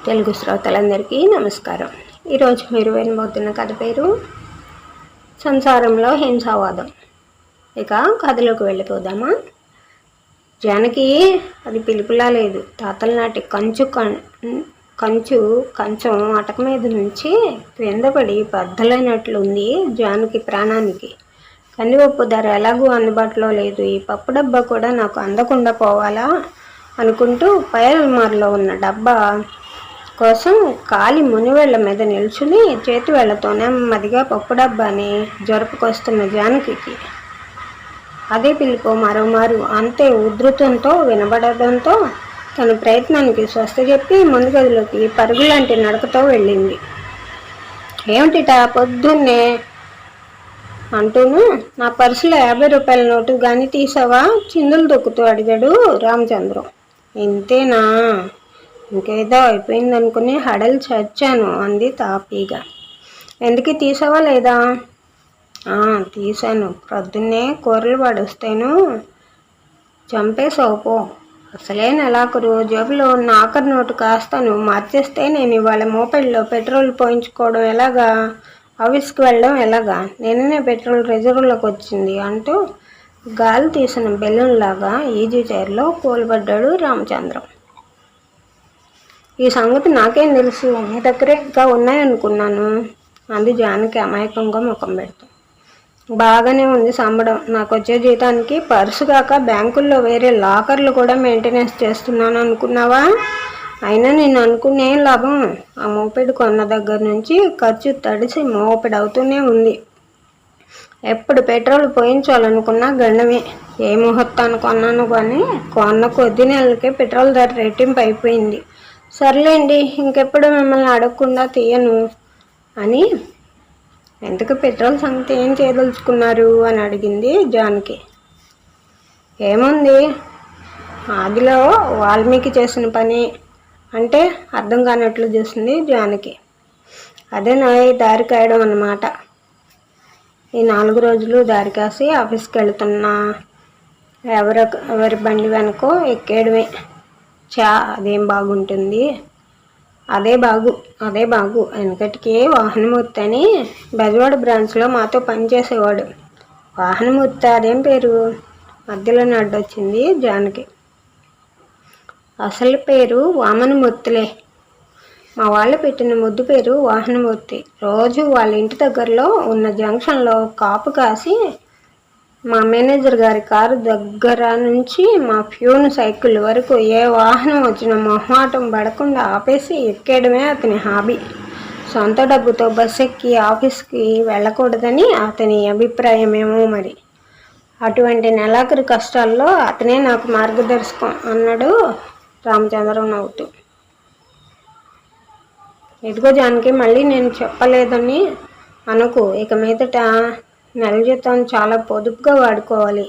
తెలుగు శ్రోతలందరికీ నమస్కారం. ఈరోజు మీరు వినబోతున్న కథ పేరు సంసారంలో హింసావాదం. ఇక కథలోకి వెళ్ళిపోదామా. జానకి అది పిలుపులా లేదు. తాతల నాటి కంచం అటక మీద నుంచి క్రింద పడి బద్దలైనట్లుంది జానకి ప్రాణానికి. కందిపప్పు ధర ఎలాగూ అందుబాటులో లేదు. ఈ పప్పు డబ్బా కూడా నాకు అందకుండా పోవాలా అనుకుంటూ పై అల్మార్లో ఉన్న డబ్బా కోసం కాలి మునివేళ్ల మీద నిల్చుని చేతి వేళ్లతో నెమ్మదిగా పప్పు డబ్బాని జరుపుకొస్తున్న జానకి అదే పిలుపు మరోమారు అంతే ఉధృతంతో వినబడడంతో తన ప్రయత్నానికి స్వస్థ చెప్పి ముందు గదిలోకి పరుగులాంటి నడకతో వెళ్ళింది. ఏమిటిటా పొద్దున్నే అంటూను నా పర్సులో 50 రూపాయల నోటు కానీ తీసావా? చిందులు దొక్కుతూ అడిగాడు రామచంద్రం. ఇంతేనా? ఇంకేదో అయిపోయిందనుకుని హడలు చచ్చాను అంది తాపీగా. ఎందుకు తీసావా లేదా? తీశాను. ప్రొద్దున్నే కూరలు పడొస్తేను చంపేసావు. అసలే నెలాఖరు. జేబులో ఉన్న ఆఖరి నోటు కాస్తాను మార్చేస్తే నేను ఇవాళ మోపెడ్లో పెట్రోల్ పోయించుకోవడం ఎలాగా? ఆఫీస్కి వెళ్ళడం ఎలాగా? నేననే పెట్రోల్ రిజర్వ్లోకి వచ్చింది అంటూ గాలి తీసిన బెలూన్లాగా ఈజీ చైర్లో కూలబడ్డాడు రామచంద్రం. ఈ సంగతి నాకేం తెలుసు? మీ దగ్గరే ఇంకా ఉన్నాయనుకున్నాను అంది జానకి అమాయకంగా ముఖం పెడుతూ. బాగానే ఉంది సంబడం. నాకు వచ్చే జీతానికి పర్సు కాక బ్యాంకుల్లో వేరే లాకర్లు కూడా మెయింటెనెన్స్ చేస్తున్నాను అనుకున్నావా? అయినా నేను అనుకునే లాభం. ఆ మోపెడు కొన్న దగ్గర నుంచి ఖర్చు తడిసి మోపెడు అవుతూనే ఉంది. ఎప్పుడు పెట్రోల్ పోయించాలనుకున్నా గండమే. ఏ ముహూర్తాన్ని కొన్నాను కానీ కొన్న కొద్ది నెలలకే పెట్రోల్ ధర రెట్టింపు అయిపోయింది. సర్లేండి, ఇంకెప్పుడు మిమ్మల్ని అడగకుండా తీయను అని. ఎందుకు పెట్రోల్ సంగతి ఏం చేయదలుచుకున్నారు అని అడిగింది జానకి. ఏముంది, ఆదిలో వాల్మీకి చేసిన పని అంటే అర్థం కానట్లు చూసింది జానకి. అదే నా దారి కాయడం అన్నమాట. ఈ 4 రోజులు దారి కాసి ఆఫీస్కి వెళుతున్నా ఎవరి బండి వెనకో ఎక్కేయడమే. అదేం బాగుంటుంది? అదే బాగు. వెనకటికి వాహనమూర్తి అని బెజవాడ బ్రాంచ్లో మాతో పనిచేసేవాడు. వాహనమూర్తి అదేం పేరు? మధ్యలోనే అడ్డొచ్చింది జానకి. అసలు పేరు వామనమూర్తిలే. మా వాళ్ళు పెట్టిన ముద్దు పేరు వాహనమూర్తి. రోజు వాళ్ళ ఇంటి దగ్గరలో ఉన్న జంక్షన్లో కాపు కాసి మా మేనేజర్ గారి కారు దగ్గర నుంచి మా ఫ్యూన్ సైకిల్ వరకు ఏ వాహనం వచ్చినా మొహమాటం పడకుండా ఆపేసి ఎక్కేయడమే అతని హాబీ. సొంత డబ్బుతో బస్సు ఎక్కి ఆఫీస్కి వెళ్ళకూడదని అతని అభిప్రాయమేమో మరి. అటువంటి నెలాఖరు కష్టాల్లో అతనే నాకు మార్గదర్శకం అన్నాడు రామచంద్రం నవ్వుతూ. ఇదిగో జానకి, మళ్ళీ నేను చెప్పలేదని అనుకు. ఇక మీదట నెల జీతం చాలా పొదుపుగా వాడుకోవాలి.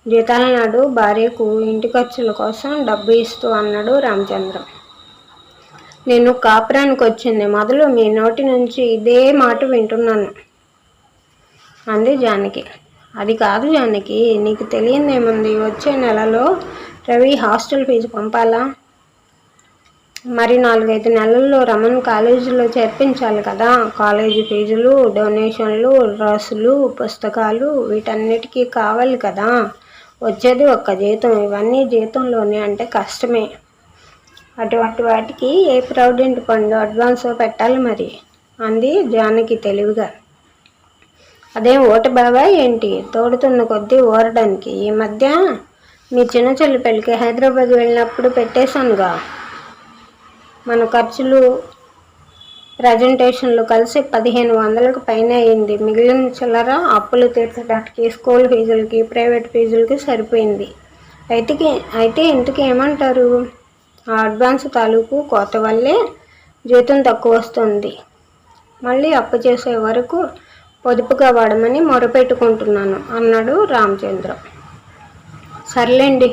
జీతాల నాడు భార్యకు ఇంటి ఖర్చుల కోసం డబ్బు ఇస్తూ అన్నాడు రామచంద్రం. నేను కాపురానికి వచ్చింది మొదలు మీ నోటి నుంచి ఇదే మాట వింటున్నాను అంది జానకి. అది కాదు జానకి, నీకు తెలియదేముంది? వచ్చే నెలలో రవి హాస్టల్ ఫీజు పంపాలా? మరి 4-5 నెలల్లో రమణ్ కాలేజీలో చేర్పించాలి కదా. కాలేజీ ఫీజులు, డొనేషన్లు, డ్రెస్సులు, పుస్తకాలు వీటన్నిటికీ కావాలి కదా. వచ్చేది ఒక్క జీతం. ఇవన్నీ జీతంలోనే అంటే కష్టమే. అటువంటి వాటికి ఏ ప్రావిడెంట్ ఫండ్ అడ్వాన్స్ పెట్టాలి మరి అంది జానకి తెలివిగా. అదేం ఓట బావా ఏంటి? తోడుతున్న కొద్దీ ఓరడానికి. ఈ మధ్య మీ చిన్న చెల్లి పెళ్ళికి హైదరాబాద్ వెళ్ళినప్పుడు పెట్టేశానుగా. మన ఖర్చులు ప్రజెంటేషన్లు కలిసి 1500కు పైన అయింది. మిగిలిన చిల్లర అప్పులు తీర్చడానికి, స్కూల్ ఫీజులకి, ప్రైవేట్ ఫీజులకి సరిపోయింది. అయితే ఇంతకీ ఏమంటారు? ఆ అడ్వాన్స్ తాలూకు కోత వల్లే జీతం తక్కువ వస్తుంది. మళ్ళీ అప్పు చేసే వరకు పొదుపుగా వాడమని మొరపెట్టుకుంటున్నాను అన్నాడు రామచంద్రం. సర్లేండి,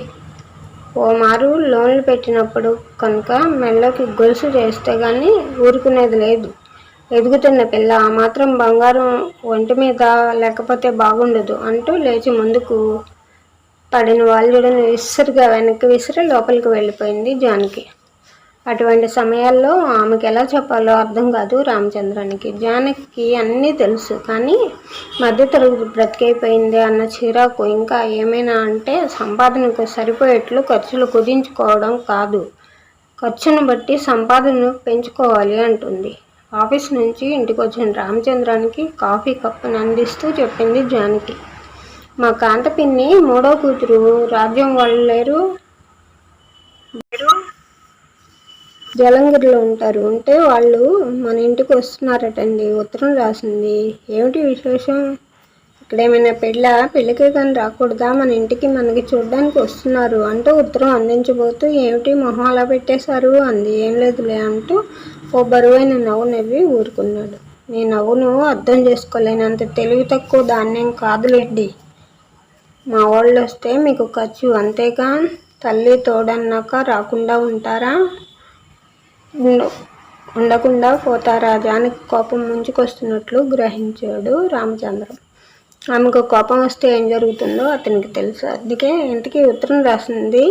ఓ మారు లోన్లు పెట్టినప్పుడు కనుక మెళ్ళకి గొలుసు చేస్తే కానీ ఊరుకునేది లేదు. ఎదుగుతున్న పిల్ల, ఆ మాత్రం బంగారం ఒంటి మీద లేకపోతే బాగుండదు అంటూ లేచి ముందుకు పడిన వాళ్ళని విసురుగా వెనక్కి విసిరి లోపలికి వెళ్ళిపోయింది జానకి. అటువంటి సమయాల్లో ఆమెకి ఎలా చెప్పాలో అర్థం కాదు రామచంద్రానికి. జానకి అన్నీ తెలుసు, కానీ మధ్యతరగతి బ్రతికైపోయింది అన్న చిరాకు. ఇంకా ఏమైనా అంటే సంపాదనకు సరిపోయేట్లు ఖర్చులు కుదించుకోవడం కాదు, ఖర్చును బట్టి సంపాదనను పెంచుకోవాలి అంటుంది. ఆఫీస్ నుంచి ఇంటికి వచ్చిన రామచంద్రానికి కాఫీ కప్పును అందిస్తూ చెప్పింది జానకి. మా కాంత పిన్ని మూడో కూతురు రాజ్యం వాళ్ళు లేరు, జలంగిరిలో ఉంటారు. ఉంటే వాళ్ళు మన ఇంటికి వస్తున్నారటండి. ఉత్తరం రాసింది. ఏమిటి విశేషం? ఇక్కడేమైనా పెళ్ళికే కానీ రాకూడదా? మన ఇంటికి మనకి చూడడానికి వస్తున్నారు అంటూ ఉత్తరం అందించబోతూ ఏమిటి మొహం అలా పెట్టేశారు అంది. ఏం లేదులే అంటూ ఓ బరువైన నవ్వు నవ్వి ఊరుకున్నాడు. నీ నవ్వును అర్థం చేసుకోలేనంత తెలివి తక్కువ దాన్నేం కాదులేండి. మా వాళ్ళు వస్తే మీకు ఖర్చు అంతేగా. తల్లి తోడన్నాక రాకుండా ఉంటారా? ఉండకుండా పోతారా? జానకి కోపం ముంచుకొస్తున్నట్లు గ్రహించాడు రామచంద్రం. ఆమెకు కోపం వస్తే ఏం జరుగుతుందో అతనికి తెలుసు. అందుకే ఇంటికి ఉత్తరం రాసింది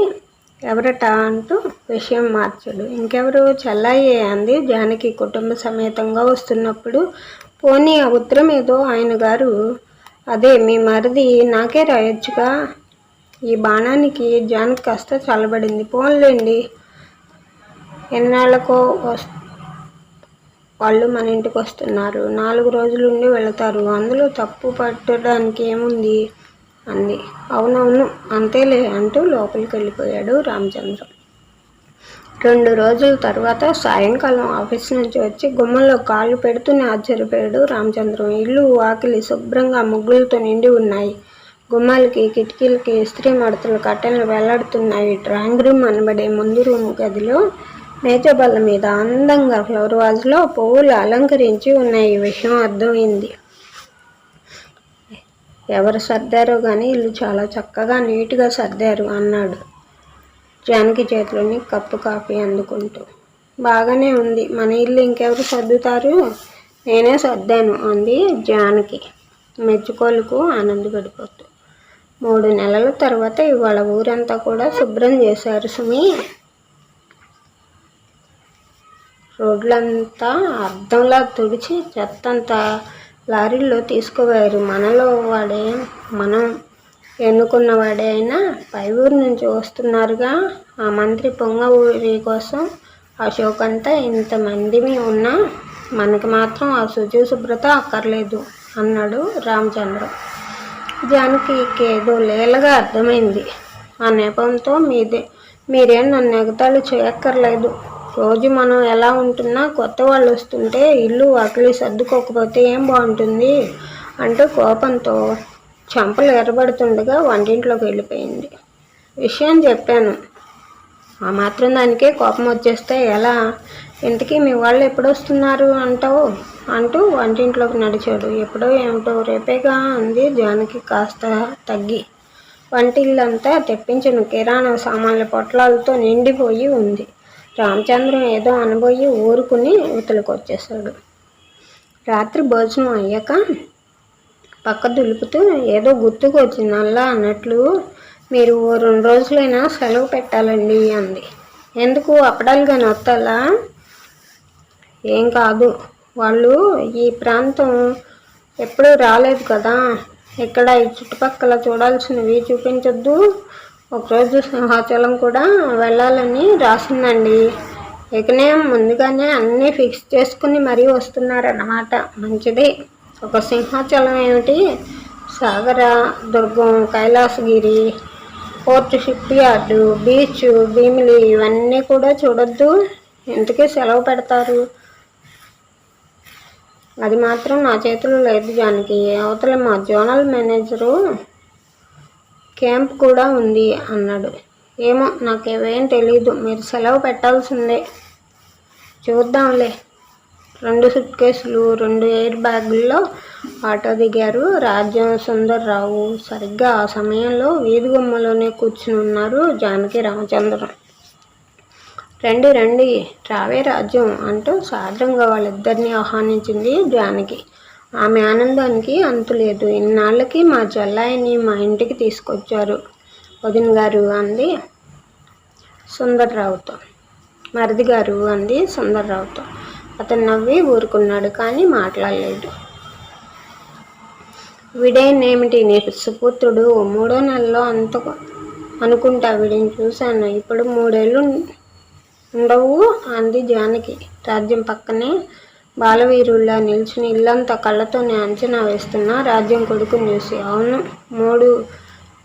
ఎవరట అంటూ విషయం మార్చాడు. ఇంకెవరు? చెల్లాయే అంది జానకి కుటుంబ సమేతంగా వస్తున్నప్పుడు. పోనీ ఆ ఉత్తరం ఏదో ఆయన గారు, అదే మీ మరిది నాకే రాయొచ్చుగా. ఈ బాణానికి జానకి కాస్త చల్లబడింది. పోన్లేండి, ఎన్నాళ్ళకో వాళ్ళు మన ఇంటికి వస్తున్నారు, 4 రోజులుండి వెళతారు, అందులో తప్పు పట్టడానికి ఏముంది అంది. అవునవును అంతేలే అంటూ లోపలికి వెళ్ళిపోయాడు రామచంద్రం. 2 రోజుల తర్వాత సాయంకాలం ఆఫీస్ నుంచి వచ్చి గుమ్మంలో కాళ్ళు పెడుతూనే ఆశ్చర్యపోయాడు రామచంద్రం. ఇల్లు వాకిలి శుభ్రంగా ముగ్గులతో నిండి ఉన్నాయి. గుమ్మాలకి కిటికీలకి ఇస్త్రీ మడతలు కట్టెలు వెళ్లాడుతున్నాయి. డ్రాయింగ్ రూమ్ అనబడే ముందు రూమ్ గదిలో మేచబల్ల మీద అందంగా ఫ్లవర్ వాజ్లో పువ్వులు అలంకరించి ఉన్నాయి. ఈ విషయం అర్థమైంది. ఎవరు సర్దారో కానీ ఇల్లు చాలా చక్కగా నీట్గా సర్దారు అన్నాడు జానకి చేతిలోని కప్పు కాఫీ అందుకుంటూ. బాగానే ఉంది, మన ఇల్లు ఇంకెవరు సర్దుతారు? నేనే సర్దాను అంది జానకి మెచ్చుకోలుకు ఆనందపడిపోతూ. 3 నెలల తర్వాత ఇవాళ ఊరంతా కూడా శుభ్రం చేశారు సుమి. రోడ్లంతా అద్దంలా తుడిచి చెత్తంతా లారీల్లో తీసుకుపోయారు. మనం ఎన్నుకున్నవాడే అయినా పై ఊరు నుంచి వస్తున్నారుగా. ఆ మంత్రి పొంగ కోసం అశోక్ అంతా ఇంతమంది ఉన్నా మనకి మాత్రం ఆ శుభ్రత అక్కర్లేదు అన్నాడు రామచంద్రం. జానకి ఏదో లేలగా అర్థమైంది. ఆ నెపంతో మీరేం నన్ను ఎగతాళి చేయక్కర్లేదు. రోజు మనం ఎలా ఉంటున్నా కొత్త వాళ్ళు వస్తుంటే ఇల్లు వాకిలి సర్దుకోకపోతే ఏం బాగుంటుంది అంటూ కోపంతో చెంపలు ఎర్రబడుతుండగా వంటింట్లోకి వెళ్ళిపోయింది. విషయం చెప్పాను, ఆ మాత్రం దానికే కోపం వచ్చేస్తే ఎలా? ఇంతకీ మీ వాళ్ళు ఎప్పుడు వస్తున్నారు అంటూ వంటింట్లోకి నడిచాడు. ఎప్పుడో ఏమిటో రేపేగా అంది జానకి కాస్త తగ్గి. వంటిల్లంతా తెప్పించిన కిరాణా సామాన్ల పొట్లాలతో నిండిపోయి ఉంది. రామచంద్రం ఏదో అనబోయి ఊరుకుని ఇవతలకు వచ్చేశాడు. రాత్రి భోజనం అయ్యాక పక్క దులుపుతూ ఏదో గుర్తుకు వచ్చింది అల్లా అన్నట్లు, మీరు 2 రోజులైనా సెలవు పెట్టాలండి అంది. ఎందుకు? అప్పడాలుగా నొత్తాలా? ఏం కాదు, వాళ్ళు ఈ ప్రాంతం ఎప్పుడూ రాలేదు కదా, ఇక్కడ ఈ చుట్టుపక్కల చూడాల్సినవి చూపించొద్దు. ఒకరోజు సింహాచలం కూడా వెళ్ళాలని రాసిందండి. ఇకనే ముందుగానే అన్నీ ఫిక్స్ చేసుకుని మరీ వస్తున్నారన్నమాట. మంచిది. ఒక సింహాచలం ఏమిటి, Sagara Durgam, Kailasagiri, port, shipyard, beach, Bheemili ఇవన్నీ కూడా చూడొద్దు. ఇంతకీ సెలవు పెడతారు? అది మాత్రం నా చేతిలో లేదు జానకి. అవతల మా జోనల్ మేనేజరు క్యాంప్ కూడా ఉంది అన్నాడు. ఏమో, నాకేవేం తెలీదు. మీరు సెలవు పెట్టాల్సిందే. చూద్దాంలే. 2 సూట్ కేసులు, 2 ఎయిర్ బ్యాగుల్లో ఆటో దిగారు రాజ్యం, సుందర్రావు. సరిగ్గా ఆ సమయంలో వీధి గుమ్మలోనే కూర్చుని ఉన్నారు జానకి, రామచంద్రం. రండి రండి, రావే రాజ్యం అంటూ సాదరంగా వాళ్ళిద్దరినీ ఆహ్వానించింది జానకి. ఆమె ఆనందానికి అంతులేదు. ఇన్నాళ్ళకి మా చెల్లాయిని మా ఇంటికి తీసుకొచ్చారు వదిన గారు అంది సుందర్రావుతో. మరిది గారు అంది సుందర్రావుతో. అతను నవ్వి ఊరుకున్నాడు, కానీ మాట్లాడలేదు. వీడేనేమిటి నీకు సుపుత్రుడు? 3వ నెలలో అంత అనుకుంటా. వీడిని చూశాను. ఇప్పుడు 3 ఏళ్ళు ఉండవు అంది జానకి రాజ్యం పక్కనే బాలవీరుల్లా నిల్చుని ఇల్లంతా కళ్ళతోనే అంచనా వేస్తున్నా రాజ్యం కొడుకుని చూసి. అవును, 3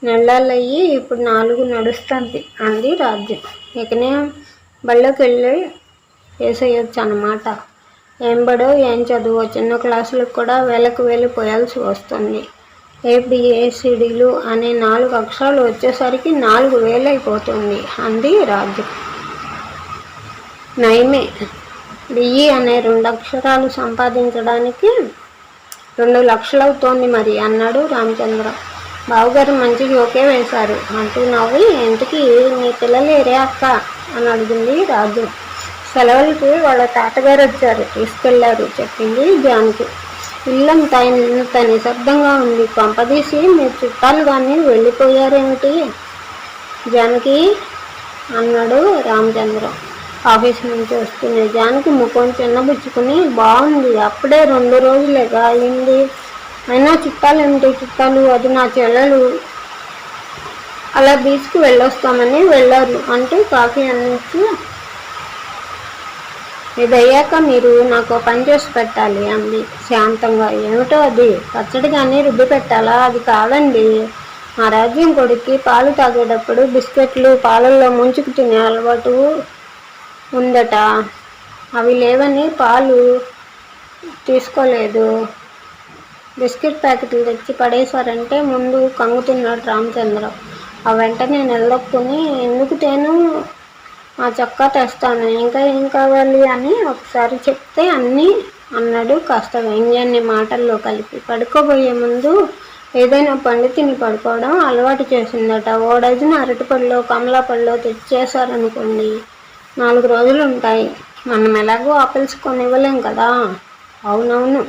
నెలలయ్యి ఇప్పుడు 4 నడుస్తుంది అంది రాజ్యం. ఇకనే బళ్ళోకి వెళ్ళి వేసేయచ్చు అన్నమాట. ఏం బడో ఏం చదువు, చిన్న క్లాసులకు కూడా వేలకు వేలు పోయాల్సి వస్తుంది. ABCDలు అనే 4 అక్షరాలు వచ్చేసరికి 4000 అయిపోతుంది అంది రాజ్యం. నయమే, BE అనే 2 అక్షరాలు సంపాదించడానికి 2 లక్షలవుతోంది మరి అన్నాడు రామచంద్రం. బావగారు మంచి జోకే వేశారు అంటూ నవ్వి, ఇంటికి నీ పిల్లలేరే అక్క అని అడిగింది రాజ్యం. సెలవులకి వాళ్ళ తాతగారు వచ్చారు, తీసుకెళ్లారు చెప్పింది జానకి. ఇల్లంతా ఇంత నిశ్శబ్దంగా ఉంది. కొంపదీసి మీరు చుట్టాలు కానీ వెళ్ళిపోయారేమిటి జానకి అన్నాడు రామచంద్రం ఆఫీస్ నుంచి వస్తుంది. జానకి ముఖం చిన్నబుచ్చుకుని, బాగుంది, అప్పుడే 2 రోజులేగా అయింది, అయినా చుట్టాలేమిటి చుట్టాలు, అది నా చెల్లెలు, అలా బీచ్కి వెళ్ళొస్తామని వెళ్ళారు అంటూ కాఫీ అందించి, ఇదయ్యాక మీరు నాకు పని చేసి పెట్టాలి అంది శాంతంగా. ఏమిటో అది? పచ్చడి కానీ రుబ్బి పెట్టాలా? అది కాదండి, మా రాజ్యం కొడుక్కి పాలు తాగేటప్పుడు బిస్కెట్లు పాలల్లో ముంచుకు తినే అలవాటు ఉందట. అవి లేవని పాలు తీసుకోలేదు. బిస్కెట్ ప్యాకెట్లు తెచ్చి పడేశారంటే ముందు కంగుతున్నాడు రామచంద్రం. ఆ వెంటనే నిలదొక్కుని, ఎందుకు తేను ఆ చొక్కా తెస్తాను, ఇంకా ఏం కావాలి అని ఒకసారి చెప్తే అన్నీ అన్నాడు కాస్త వ్యంగ్యాన్ని మాటల్లో కలిపి. పడుకోబోయే ముందు ఏదైనా పండు తిని పడుకోవడం అలవాటు చేసిందట. 1 డజన్ అరటిపళ్ళు కమలాపళ్ళు తెచ్చేశారనుకోండి, 4 రోజులు ఉంటాయి. మనం ఎలాగో ఆపిల్స్ కొనివ్వలేం కదా. అవునవును,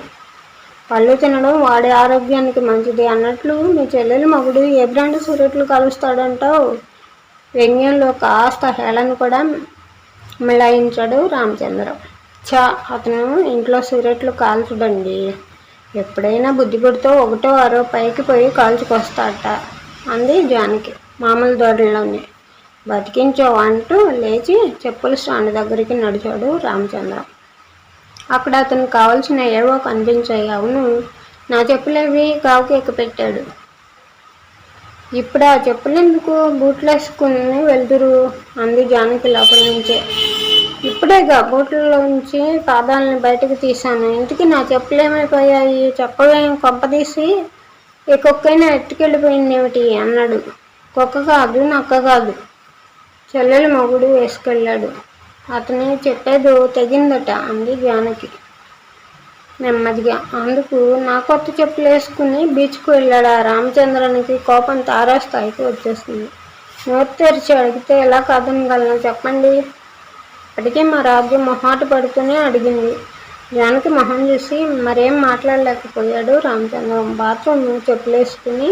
పళ్ళు తినడం వాడి ఆరోగ్యానికి మంచిది. అన్నట్లు మీ చెల్లెలు మగుడు ఏ బ్రాండ్ సిగరెట్లు కలుస్తాడంటావు? వ్యంగ్యంలో కాస్త హేళన కూడా మిళాయించాడు రామచంద్రం. అతను ఇంట్లో సిగరెట్లు కాల్చడండి, ఎప్పుడైనా బుద్ధి పుడితో 1ో 6 పైకి పోయి కాల్చుకొస్తాడట అంది జానకి మామూలు ధోరణిలోనే. బతికించావు అంటూ లేచి చెప్పుల స్టాండ్ దగ్గరికి నడిచాడు రామచంద్రం. అక్కడ అతనికి కావాల్సిన ఏవో కనిపించాయి. అవును, నా చెప్పులేవి కావుకి ఎక్కిపెట్టాడు. ఇప్పుడు ఆ చెప్పులెందుకు, బూట్లేసుకుని వెళ్తురు అంది జానకి లోపల నుంచే. ఇప్పుడేగా బూట్లలోంచి పాదాలని బయటకు తీశాను. ఇంటికి నా చెప్పులేమైపోయాయి చెప్పవేం? కొంపదీసి ఏ కుక్కైనా ఎత్తుకెళ్ళిపోయింది ఏమిటి అన్నాడు. కుక్క కాదు, నక్క కాదు, చెల్లెలు మొగుడు వేసుకెళ్ళాడు. అతని చెప్పేదో తెగిందట అంది జానకి నెమ్మదిగా. అందుకు నా కొత్త చెప్పులు వేసుకుని బీచ్కు వెళ్ళాడా? రామచంద్రానికి కోపం తారాస్థాయికి వచ్చేస్తుంది. నోరు తెరిచి అడిగితే ఎలా కాదనగలను చెప్పండి. అప్పటికే మా రాజ్యం మొహాట పడుతూనే అడిగింది. జానకి మొహం చూసి మరేం మాట్లాడలేకపోయాడు రామచంద్రం. బాత్రూమ్ చెప్పులేసుకుని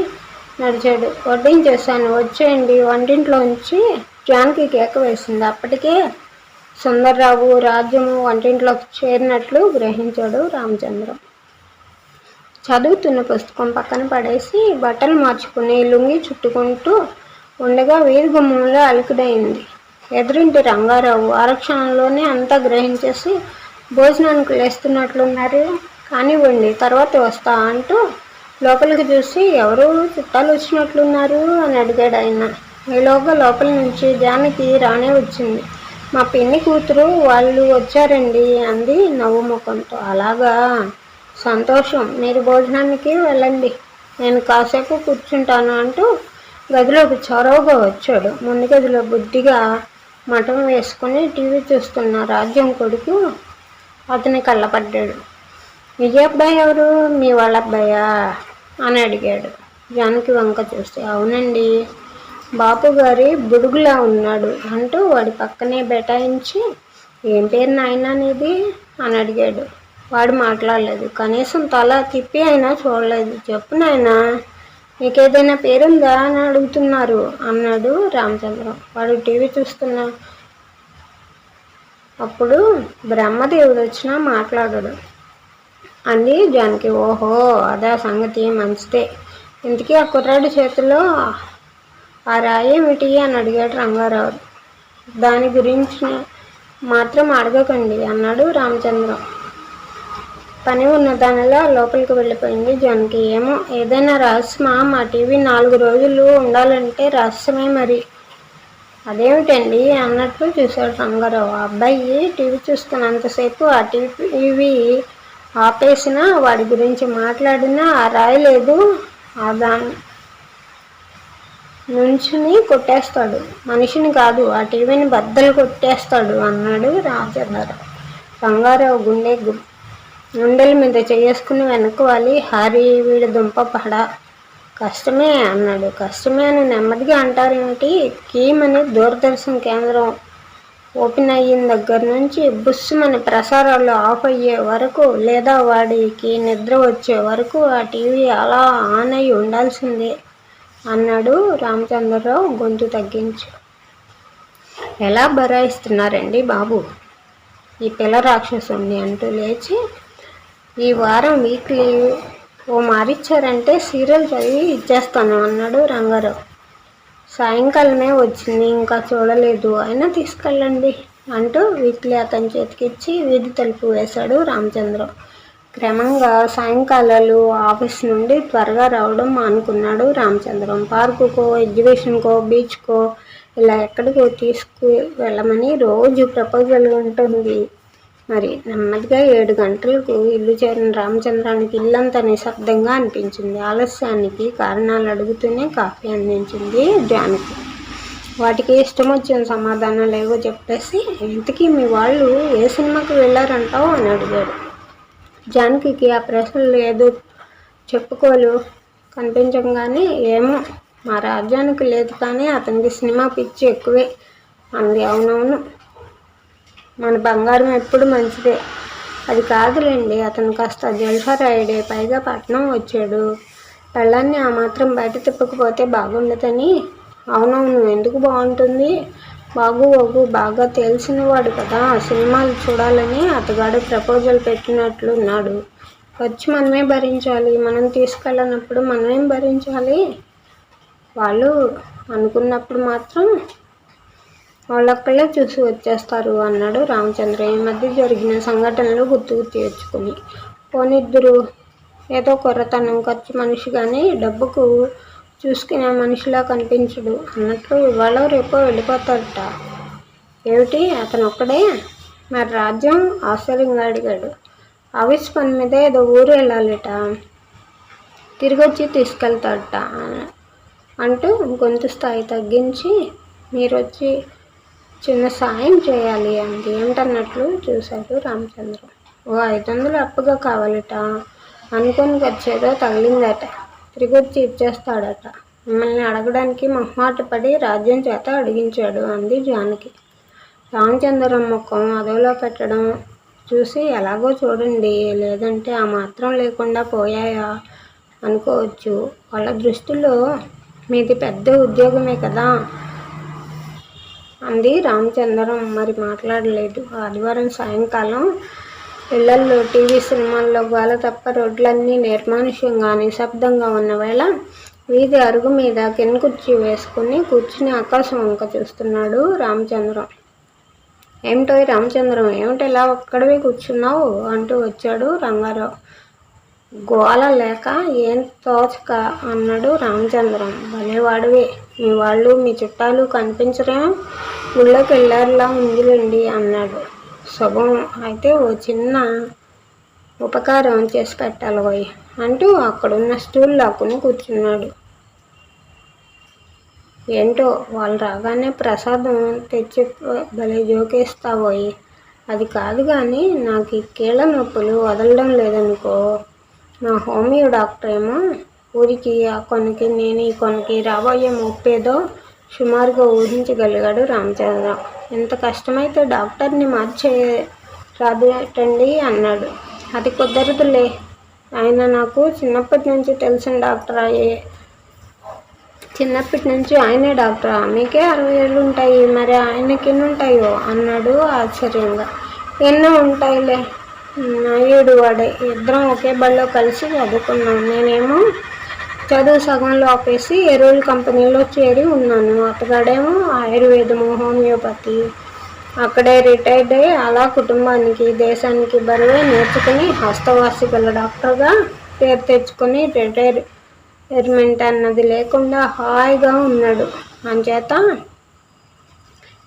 నడిచాడు. వడ్డించేశాను, వచ్చేయండి. వంటింట్లోంచి జానకి కేక వేసింది. అప్పటికే సుందర్రావు రాజ్యము వంటింట్లోకి చేరినట్లు గ్రహించాడు రామచంద్రం. చదువుతున్న పుస్తకం పక్కన పడేసి బట్టలు మార్చుకుని లుంగి చుట్టుకుంటూ ఉండగా వీధి గుమ్మంలో అలికిడైంది. ఎదురింటి రంగారావు ఆరక్షణంలోనే అంతా గ్రహించేసి, భోజనానికి లేస్తున్నట్లున్నారు, కానివ్వండి తర్వాత వస్తా అంటూ లోపలికి చూసి, ఎవరు చుట్టాలు వచ్చినట్లున్నారు అని అడిగాడు ఆయన. ఈలోగా లోపల నుంచి జానకి రానే వచ్చింది. మా పిన్ని కూతురు వాళ్ళు వచ్చారండి అంది నవ్వు ముఖంతో. అలాగా, సంతోషం, మీరు భోజనానికి వెళ్ళండి, నేను కాసేపు కూర్చుంటాను అంటూ గదిలోకి చొరవగా వచ్చాడు. ముందు గదిలో బుద్ధిగా మఠం వేసుకుని టీవీ చూస్తున్న రాజ్యం కొడుకు అతని కళ్ళపడ్డాడు. విజయబ్బాయి ఎవరు? మీ వాళ్ళ అబ్బాయా అని అడిగాడు జానకి వంక చూస్తే. అవునండి, బాపు గారి బుడుగులా ఉన్నాడు అంటూ వాడి పక్కనే బెటాయించి, ఏం పేరు నాయనా నీది అని అడిగాడు. వాడు మాట్లాడలేదు, కనీసం తల తిప్పి అయినా చూడలేదు. చెప్పు నాయనా, నీకేదైనా పేరుందా అని అడుగుతున్నారు అన్నాడు రామచంద్రం. వాడు టీవీ చూస్తున్నా అప్పుడు బ్రహ్మదేవుడు వచ్చినా మాట్లాడడు అంది జానకి. ఓహో, అదే సంగతి, మంచిదే. ఇంతకీ ఆ కుర్రాడి చేతిలో ఆ రాయి ఏమిటి అని అడిగాడు రంగారావు. దాని గురించి మాత్రం అడగకండి అన్నాడు రామచంద్రం. పని ఉన్న దానిలో లోపలికి వెళ్ళిపోయింది జానకి. ఏమో, ఏదైనా రహస్యమా? మా టీవీ 4 రోజులు ఉండాలంటే రహస్యమే మరి. అదేమిటండి అన్నట్లు చూశాడు రంగారావు. ఆ అబ్బాయి టీవీ చూస్తున్నంతసేపు ఆ టీవీ ఆపేసినా, వాడి గురించి మాట్లాడినా ఆ రాయలేదు, ఆ దాని నుంచుని కొట్టేస్తాడు. మనిషిని కాదు, ఆ టీవీని బద్దలు కొట్టేస్తాడు అన్నాడు రామచంద్రరావు. రంగారావు గుండెల మీద చేసుకుని వెనక్కి వాలి, హరి వీడి దుంప పడ, కష్టమే అన్నాడు. కష్టమే అని నెమ్మదిగా అంటారేమిటి? కీమని దూరదర్శన్ కేంద్రం ఓపెన్ అయిన దగ్గర నుంచి బుస్సుమని ప్రసారాలు ఆఫ్ అయ్యే వరకు, లేదా వాడికి నిద్ర వచ్చే వరకు ఆ టీవీ అలా ఆన్ అయి ఉండాల్సిందే అన్నాడు రామచంద్రరావు గొంతు తగ్గించి. ఎలా బరాయిస్తున్నారండి బాబు ఈ పిల్ల రాక్షసుని అంటూ లేచి, ఈ వారం వీక్లీ ఓ మారిచ్చారంటే సీరియల్ చదివి ఇచ్చేస్తాను అన్నాడు రంగారావు. సాయంకాలమే వచ్చింది, ఇంకా చూడలేదు, అయినా తీసుకెళ్ళండి అంటూ వీక్లీ అతని చేతికిచ్చి వీధి తలుపు వేశాడు రామచంద్రం. క్రమంగా సాయంకాలాలు ఆఫీస్ నుండి త్వరగా రావడం మానుకున్నాడు రామచంద్రం. పార్కుకో, ఎగ్జిబిషన్కో, బీచ్కో ఇలా ఎక్కడికో తీసుకు వెళ్ళమని రోజు ప్రపోజల్ ఉంటుంది. మరి నెమ్మదిగా 7 గంటలకు ఇల్లు చేరిన రామచంద్రానికి ఇల్లంతా నిశ్శబ్దంగా అనిపించింది. ఆలస్యానికి కారణాలు అడుగుతూనే కాఫీ అందించింది జానకి. వాటికి ఇష్టం వచ్చిన సమాధానాలు ఏవో చెప్పేసి, ఇంతకీ మీ వాళ్ళు ఏ సినిమాకి వెళ్ళారంటావు అని అడిగాడు. జానకి ఆ ప్రశ్నలు ఏదో చెప్పుకోలు కనిపించగానే, ఏమో మా రాజ్యానికి లేదు కానీ అతనికి సినిమా పిచ్చి ఎక్కువే అంది. అవునవును, మన బంగారం ఎప్పుడు మంచిదే. అది కాదులేండి, అతను కాస్త జల్సారాయుడే, పైగా పట్నం వచ్చాడు. పెళ్ళాన్ని ఆ మాత్రం బయట తిప్పకపోతే బాగుండదని. అవునవును, ఎందుకు బాగుంటుంది? బాగు బాగా తెలిసినవాడు కదా, సినిమాలు చూడాలని అతగాడు ప్రపోజల్ పెట్టినట్లున్నాడు. ఖర్చు మనమే భరించాలి, మనం తీసుకెళ్ళినప్పుడు మనమేం భరించాలి? వాళ్ళు అనుకున్నప్పుడు మాత్రం వాళ్ళొక్కళ్ళే చూసి వచ్చేస్తారు అన్నాడు రామచంద్ర ఈ మధ్య జరిగిన సంఘటనలు గుర్తుకు తెచ్చుకుని. పోనిద్దరు, ఏదో కొరతనం, ఖర్చు మనిషి కానీ డబ్బుకు చూసుకునే మనిషిలా కనిపించడు అన్నట్లు ఇవాళ రేపో వెళ్ళిపోతాడట. ఏమిటి, అతను ఒక్కడే? మరి రాజ్యం? ఆశ్చర్యంగా అడిగాడు. ఆఫీస్ పని మీద ఏదో ఊరు వెళ్ళాలిట, తిరిగొచ్చి తీసుకెళ్తాడట అంటూ గొంతు స్థాయి తగ్గించి, మీరొచ్చి చిన్న సాయం చేయాలి అంది. ఏమిటన్నట్లు చూశాడు రామచంద్రం. ఓ 500 అప్పుగా కావాలట, అనుకోని ఖర్చేదో తగిలిందట, తిరిగొచ్చి ఇచ్చేస్తాడట. మిమ్మల్ని అడగడానికి మొహమాటపడి రాజ్యం చేత అడిగించాడు అంది జానకి. రామచంద్రం ముఖం అదోలా పెట్టడం చూసి, ఎలాగో చూడండి, లేదంటే ఆ మాత్రం లేకుండా పోయాయా అనుకోవచ్చు. వాళ్ళ దృష్టిలో మీది పెద్ద ఉద్యోగమే కదా అంది. రామచంద్రం మరి మాట్లాడలేదు. ఆదివారం సాయంకాలం ఇళ్లల్లో టీవీ, సినిమాల్లో గోల తప్ప రోడ్లన్నీ నిర్మానుష్యంగా నిశ్శబ్దంగా ఉన్న వేళ వీధి అరుగు మీద కింకుర్చీ వేసుకుని కూర్చుని ఆకాశం వంక చూస్తున్నాడు రామచంద్రం. ఏమిటోయ్ రామచంద్రం, ఏమిటి ఇలా ఒక్కడివే కూర్చున్నావు అంటూ వచ్చాడు రంగారావు. గోల లేక ఏం తోచక అన్నాడు రామచంద్రం. భలేవాడివే, మీ వాళ్ళు మీ చుట్టాలు కనిపించరేం, గుళ్ళోకి వెళ్ళారులా ఉందిలేండి అన్నాడు. శుభం, అయితే ఓ చిన్న ఉపకారం చేసి పెట్టాలి అంటూ అక్కడున్న స్టూల్ లాక్కుని కూర్చున్నాడు. ఏంటో, వాళ్ళు రాగానే ప్రసాదం తెచ్చి భలే జోకేస్తావోయ్. అది కాదు కానీ నాకు ఈ కీళ్ళ నొప్పులు వదలడం లేదనుకో. నా హోమియో డాక్టర్ ఏమో ఊరికి ఆ కొనకి, నేను ఈ కొనకి రాబోయే ముప్పేదో సుమారుగా ఊహించగలిగాడు రామచంద్రం. ఎంత కష్టమైతే డాక్టర్ని మార్చే రాదేటండి అన్నాడు. అది కుదరదులే, ఆయన నాకు చిన్నప్పటి నుంచి తెలిసిన డాక్టర్ చిన్నప్పటి నుంచి ఆయనే డాక్టరా? మీకే 60 ఏళ్ళు ఉంటాయి, మరి ఆయనకి ఎన్ని ఉంటాయో అన్నాడు ఆశ్చర్యంగా. ఎన్నో ఉంటాయిలే, నాయుడు వాడే. ఇద్దరం ఒకే బడిలో కలిసి చదువుకున్నాం. నేనేమో చదువు సగంలో ఆపేసి ఎరువుల కంపెనీలో చేరి ఉన్నాను. అతగాడేమో ఆయుర్వేదము, హోమియోపతి అక్కడే రిటైర్డ్ అయ్యి అలా కుటుంబానికి దేశానికి బరువే నేర్చుకుని హస్తవాసి గల డాక్టర్గా పేరు తెచ్చుకొని రిటైర్మెంట్ అన్నది లేకుండా హాయిగా ఉన్నాడు. అంచేత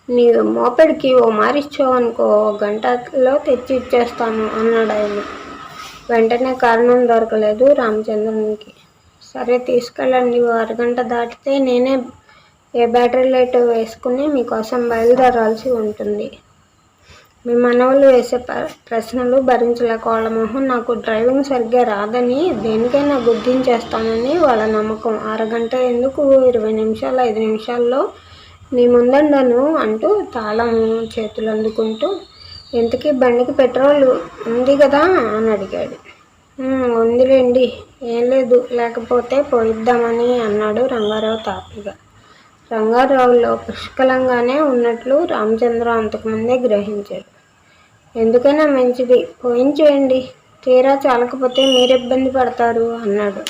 నీ మోపెడికి ఓ మారిచ్చావనుకో, 1 గంటలో తెచ్చి ఇచ్చేస్తాను అన్నాడు ఆయన. వెంటనే కారణం దొరకలేదు రామచంద్రునికి. సరే తీసుకెళ్ళండి, 1 గంట దాటితే నేనే ఏ బ్యాటరీ లైట్ వేసుకుని మీకోసం బయలుదేరాల్సి ఉంటుంది. మీ మనవలు వేసే ప్రశ్నలు భరించలేక వాళ్ళ మొహం నాకు డ్రైవింగ్ సరిగ్గా రాదని దేనికైనా గుర్తించేస్తానని వాళ్ళ నమ్మకం. 1 గంట ఎందుకు, 20 నిమిషాలు, 5 నిమిషాల్లో నీ ముందండను అంటూ తాళం చేతులు అందుకుంటూ, ఇంతకీ బండికి పెట్రోల్ ఉంది కదా అని అడిగాడు. ఉందిలేండి, ఏం లేదు, లేకపోతే పోయిద్దామని అన్నాడు రంగారావు తాపిగా. రంగారావులో పుష్కలంగానే ఉన్నట్లు రామచంద్ర అంతకుముందే గ్రహించాడు. ఎందుకైనా మంచిది, పోయించేయండి, తీరా చాలకపోతే మీరు ఇబ్బంది పడతారు అన్నాడు.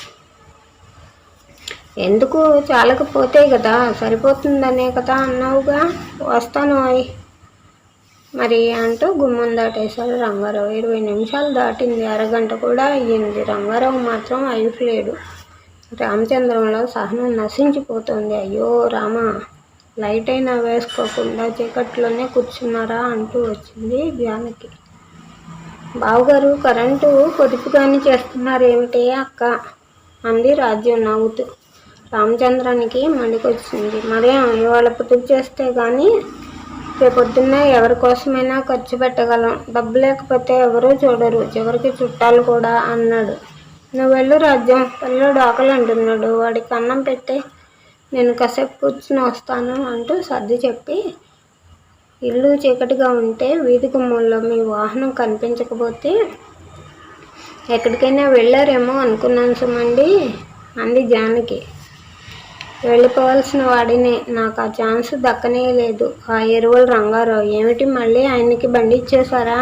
ఎందుకు, చాలకపోతే కదా సరిపోతుందనే కదా అన్నావుగా, వస్తాను అయ్ మరి అంటూ గుమ్మం దాటేశాడు రంగారావు. 20 నిమిషాలు దాటింది, 1 గంట కూడా అయ్యింది. రంగారావు మాత్రం అయిపోలేడు. రామచంద్రంలో సహనం నశించిపోతుంది. అయ్యో రామా, లైట్ అయినా వేసుకోకుండా చీకట్లోనే కూర్చున్నారా అంటూ వచ్చింది జానకి. బావగారు కరెంటు పొదుపుగాని చేస్తున్నారేమిటే అక్క అంది రాజ్యం నవ్వుతూ. రామచంద్రానికి మండికొచ్చింది. మరేం ఇవాళ పొదుపు చేస్తే కానీ రేపొద్దున్న ఎవరి కోసమైనా ఖర్చు పెట్టగలం, డబ్బు లేకపోతే ఎవరూ చూడరు, చివరికి చుట్టాలు కూడా అన్నాడు. నువ్వు వెళ్ళు రాజ్యం, పిల్లడు ఆకలి అంటున్నాడు, వాడికి అన్నం పెట్టే, నేను కాసేపు కూర్చుని వస్తాను అంటూ సర్ది చెప్పి, ఇల్లు చీకటిగా ఉంటే వీధి గుమ్మంలో మీ వాహనం కనిపించకపోతే ఎక్కడికైనా వెళ్ళారేమో అనుకున్నాను సుమండి అంది జానకి. వెళ్ళిపోవాల్సిన వాడినే, నాకు ఆ ఛాన్స్ దక్కనే లేదు. ఆ ఎరువుల రంగారావు ఏమిటి, మళ్ళీ ఆయనకి బండి ఇచ్చేశారా?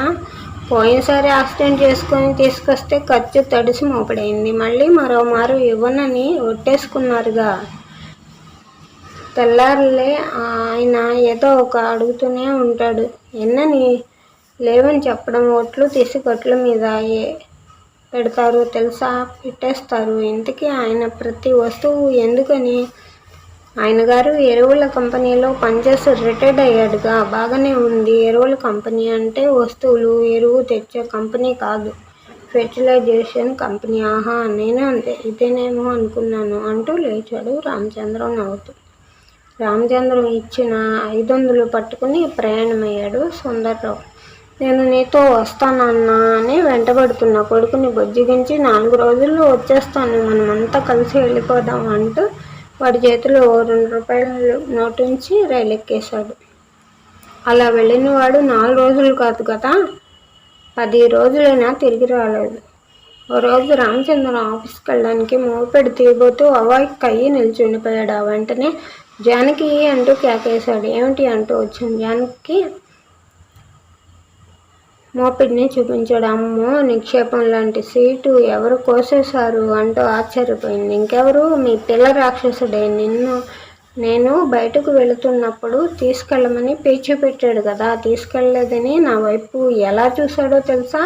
పోయినసారి యాక్సిడెంట్ చేసుకొని తీసుకొస్తే ఖర్చు తడిసి మోపడైంది, మళ్ళీ మరోమారు ఇవ్వనని ఒట్టేసుకున్నారుగా. తెల్లారులే ఆయన ఏదో ఒక అడుగుతూనే ఉంటాడు. ఎన్నని లేవని చెప్పడం, ఒట్లు తీసి కట్ల మీద పెడతారు తెలుసా, పెట్టేస్తారు. ఇంతకీ ఆయన ప్రతి వస్తువు ఎందుకని? ఆయన గారు ఎరువుల కంపెనీలో పనిచేసి రిటైర్డ్ అయ్యాడుగా. బాగానే ఉంది, ఎరువుల కంపెనీ అంటే వస్తువులు ఎరువు తెచ్చే కంపెనీ కాదు, ఫెర్టిలైజేషన్ కంపెనీ. ఆహా, నేను అంతే, ఇదేనేమో అనుకున్నాను అంటూ లేచాడు రామచంద్రం నవ్వుతూ. రామచంద్రం ఇచ్చిన 500 పట్టుకుని ప్రయాణమయ్యాడు సుందర్రావు. నేను నీతో వస్తానన్నా అని వెంటబడుతున్న కొడుకుని బొజ్జిగించి 4 రోజుల్లో వచ్చేస్తాను, మనమంతా కలిసి వెళ్ళిపోదాం అంటూ వాడి చేతిలో 2 రూపాయల నోటుంచి రైలు ఎక్కేశాడు. అలా వెళ్ళినవాడు 4 రోజులు కాదు కదా, 10 రోజులైనా తిరిగి రాలేదు. ఓ రోజు రామచంద్రం ఆఫీస్కి వెళ్ళడానికి మోపెడు తీయబోతూ అవాయిక్కయ్యి నిల్చుండిపోయాడు. వెంటనే జానకి అంటూ కేకేశాడు. ఏమిటి అంటూ వచ్చింది జానకి. మోపెడ్ని చూపించాడు. అమ్మో, నిక్షేపం లాంటి సీటు ఎవరు కోసేశారు అంటూ ఆశ్చర్యపోయింది. ఇంకెవరు, మీ పిల్ల రాక్షసుడే. నేను బయటకు వెళుతున్నప్పుడు తీసుకెళ్ళమని పేచీ పెట్టాడు కదా, తీసుకెళ్ళలేదని నా వైపు ఎలా చూశాడో తెలుసా?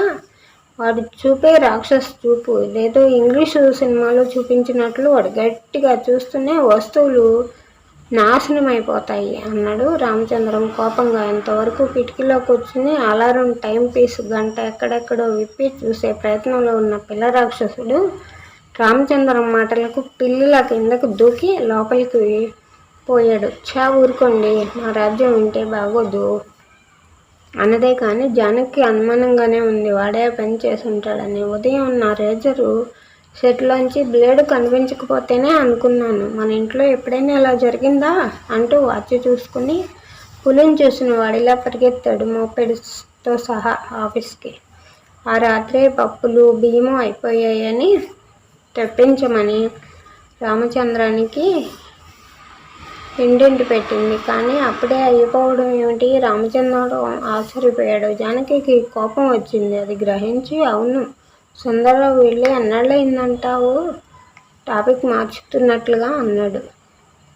వాడు చూపే రాక్షస చూపు, ఇదేదో ఇంగ్లీషు సినిమాలో చూపించినట్లు వాడు గట్టిగా చూస్తూనే వస్తువులు నాశనం అయిపోతాయి అన్నాడు రామచంద్రం కోపంగా. ఇంతవరకు కిటికీలో కూర్చుని అలారం టైం పీస్ గంట ఎక్కడెక్కడో విప్పి చూసే ప్రయత్నంలో ఉన్న పిల్ల రాక్షసుడు రామచంద్రం మాటలకు పిల్లిలా కిందకు దూకి లోపలికి పోయాడు. ఊరుకోండి, మా రాజ్యం వింటే బాగోదు అన్నదే కానీ జానకి అనుమానంగానే ఉంది. వాడే పని చేసి ఉంటాడని. ఉదయం నా రేజరు సెట్లోంచి బ్లేడు కనిపించకపోతేనే అనుకున్నాను. మన ఇంట్లో ఎప్పుడైనా ఇలా జరిగిందా అంటూ వాచ్ చూసుకుని పులిని చూసిన వాడిలా పరిగెత్తాడు మోపెడ్తో సహా ఆఫీస్కి. ఆ రాత్రే పప్పులు బియ్యము అయిపోయాయని తెప్పించమని రామచంద్రానికి ఇంటింటి పెట్టింది. కానీ అప్పుడే అయిపోవడం ఏమిటి? రామచంద్రరావు ఆశ్చర్యపోయాడు. జానకికి కోపం వచ్చింది. అది గ్రహించి, అవును సుందరరావు వెళ్ళి ఎన్నాళ్ళయిందంటావు? టాపిక్ మార్చుతున్నట్లుగా అన్నాడు.